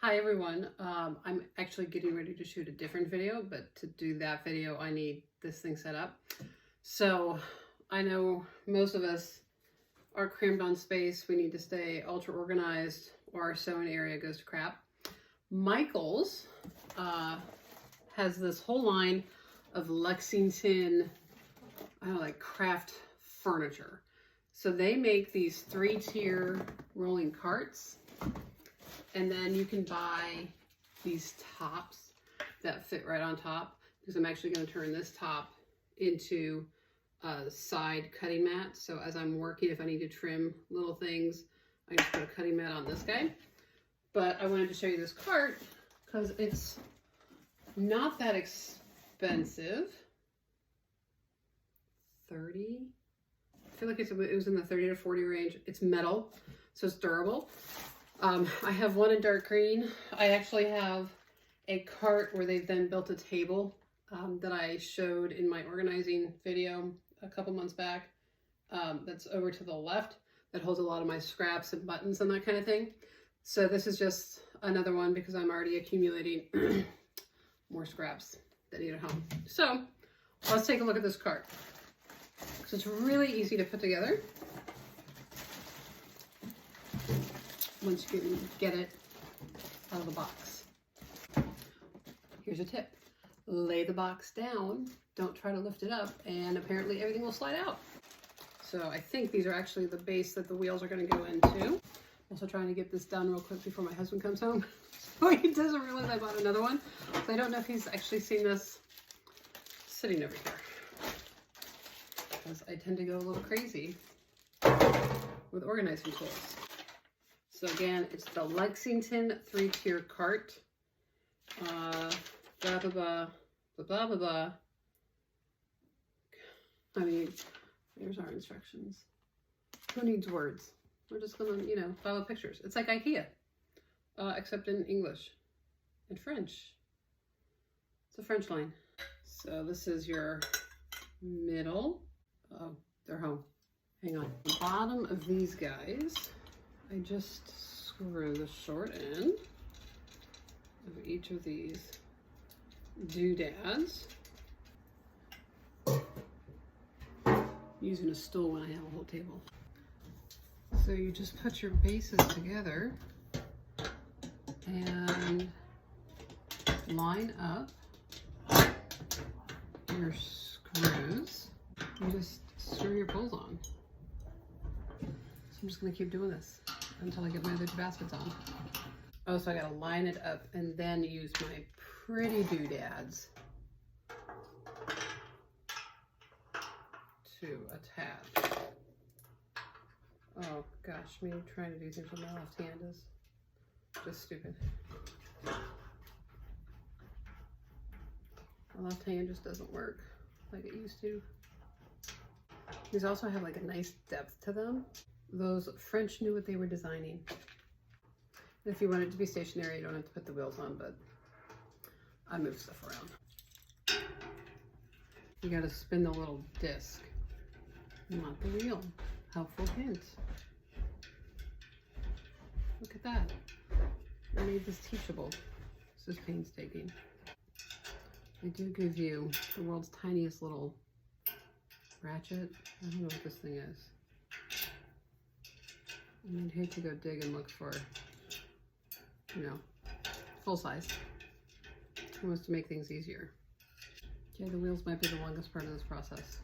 Hi everyone, I'm actually getting ready to shoot a different video, but to do that video I need this thing set up. So I know most of us are crammed on space, we need to stay ultra organized or our sewing area goes to crap. Michael's has this whole line of Lexington, I don't know, like craft furniture. So they make these 3-tier rolling carts. And then you can buy these tops that fit right on top, because I'm actually going to turn this top into a side cutting mat. So as I'm working, if I need to trim little things, I just put a cutting mat on this guy. But I wanted to show you this cart because it's not that expensive. 30. I feel like it was in the 30 to 40 range. It's metal, so it's durable. I have one in dark green. I actually have a cart where they've then built a table that I showed in my organizing video a couple months back. That's over to the left, that holds a lot of my scraps and buttons and that kind of thing. So this is just another one because I'm already accumulating more scraps that need at home. So let's take a look at this cart. So it's really easy to put together once you can get it out of the box. Here's a tip. Lay the box down, don't try to lift it up, and apparently everything will slide out. So I think these are actually the base that the wheels are going to go into. Also trying to get this done real quick before my husband comes home. So he doesn't realize I bought another one. So I don't know if he's actually seen this sitting over here, because I tend to go a little crazy with organizing tools. So again, it's the Lexington 3-tier cart. Blah, blah, blah, blah, blah, blah, blah. I mean, here's our instructions. Who needs words? We're just gonna, follow pictures. It's like IKEA, except in English and French. It's a French line. So this is your middle. Oh, they're home. Hang on. The bottom of these guys, I just screw the short end of each of these doodads. Using a stool when I have a whole table. So you just put your bases together and line up your screws. You just screw your pulls on. I'm just gonna keep doing this until I get my other two baskets on. Oh, so I gotta line it up and then use my pretty doodads to attach. Oh gosh, me trying to do things with my left hand is just stupid. My left hand just doesn't work like it used to. These also have like a nice depth to them. Those French knew what they were designing. And if you want it to be stationary, you don't have to put the wheels on, but I move stuff around. You gotta spin the little disc, not the wheel. Helpful hint. Look at that. I made this teachable. This is painstaking. They do give you the world's tiniest little ratchet. I don't know what this thing is. I'd hate to go dig and look for, full size. Who wants to make things easier? Okay, the wheels might be the longest part of this process.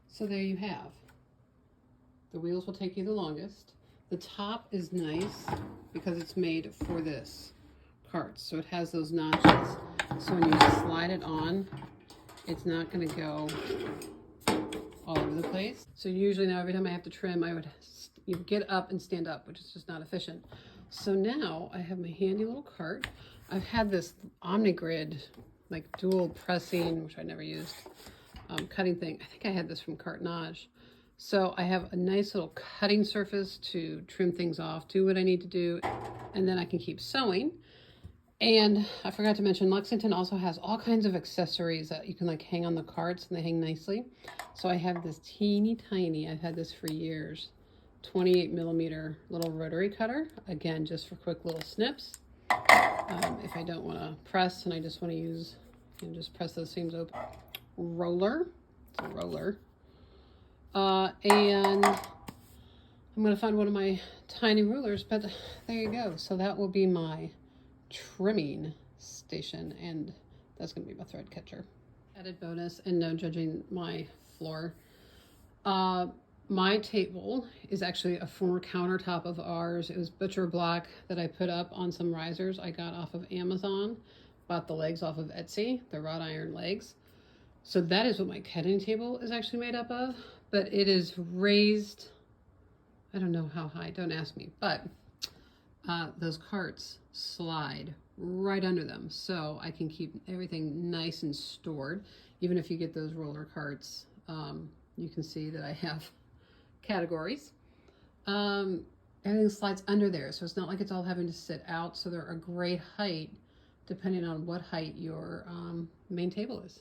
So there you have. The wheels will take you the longest. The top is nice because it's made for this cart. So it has those notches. So when you slide it on, it's not going to go all over the place. So usually now every time I have to trim, I would get up and stand up, which is just not efficient. So now I have my handy little cart. I've had this OmniGrid, like dual pressing, which I never used, cutting thing. I think I had this from Cartonnage. So I have a nice little cutting surface to trim things off, do what I need to do, and then I can keep sewing. And I forgot to mention, Lexington also has all kinds of accessories that you can like hang on the carts, and they hang nicely. So I have this teeny tiny, I've had this for years, 28mm little rotary cutter, again, just for quick little snips. If I don't want to press and I just want to use, and just press those seams open. Roller. It's a roller. And I'm going to find one of my tiny rulers, but there you go. So that will be my trimming station, and that's going to be my thread catcher. Added bonus, and no judging my floor. My table is actually a former countertop of ours. It was butcher block that I put up on some risers I got off of Amazon. Bought the legs off of Etsy, the wrought iron legs. So that is what my cutting table is actually made up of, but it is raised, I don't know how high, don't ask me, but those carts slide right under them, so I can keep everything nice and stored. Even if you get those roller carts, you can see that I have categories. Everything slides under there, so it's not like it's all having to sit out, so they're a great height depending on what height your main table is.